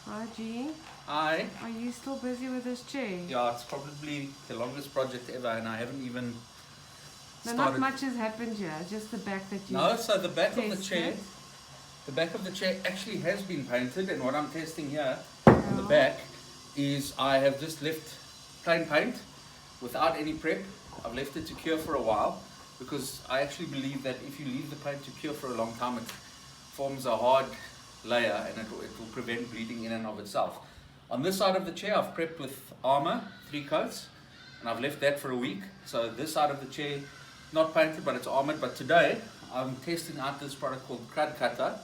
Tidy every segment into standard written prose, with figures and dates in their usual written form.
Hi, G. Hi. Are you still busy with this chair? Yeah, it's probably the longest project ever, and I haven't even No, started. not much has happened here. Just the back that you. No, so the back of the tested. chair actually has been painted, and what I'm testing here on the back is I have just left plain paint without any prep. I've left it to cure for a while because I actually believe that if you leave the paint to cure for a long time, it forms a hard layer and it will prevent bleeding in and of itself. On this side of the chair, I've prepped with armor, 3 coats, and I've left that for a week. So this side of the chair, not painted, but it's armored. But today, I'm testing out this product called Crud Cutter.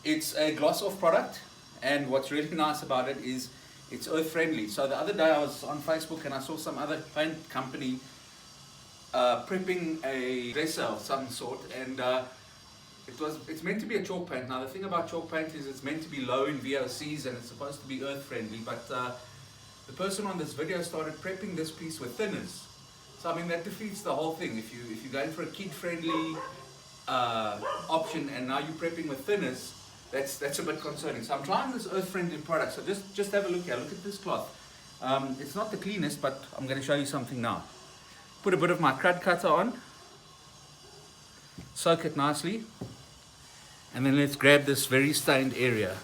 It's a gloss-off product, and what's really nice about it is it's earth-friendly. So the other day, I was on Facebook and I saw some other paint company prepping a dresser of some sort, and it's meant to be a chalk paint. Now the thing about chalk paint is it's meant to be low in VOCs and it's supposed to be earth friendly, but the person on this video started prepping this piece with thinners. So I mean that defeats the whole thing. If you're going for a kid friendly option and now you're prepping with thinners, that's a bit concerning. So I'm trying this earth friendly product. So just have a look here. Look at this cloth. It's not the cleanest, but I'm going to show you something now. Put a bit of my Crud Cutter on, soak it nicely, and then let's grab this very stained area.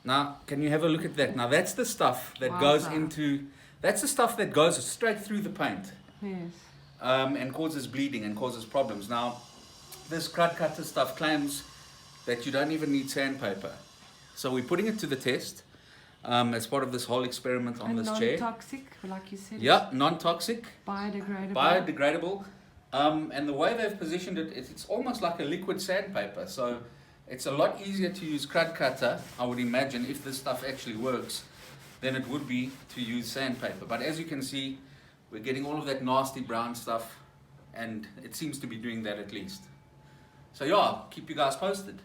Now, can you have a look at that? Now, that's the stuff that goes into, that's the stuff that goes straight through the paint. Yes. And causes bleeding and causes problems. Now, this Crud Cutter stuff claims that you don't even need sandpaper. So we're putting it to the test as part of this whole experiment on this chair. Non-toxic, like you said. Yeah, non-toxic. Biodegradable. Biodegradable. And the way they've positioned it, it's almost like a liquid sandpaper. So it's a lot easier to use Crud Cutter, I would imagine, if this stuff actually works, than it would be to use sandpaper. But as you can see, we're getting all of that nasty brown stuff, and it seems to be doing that at least. So yeah, keep you guys posted.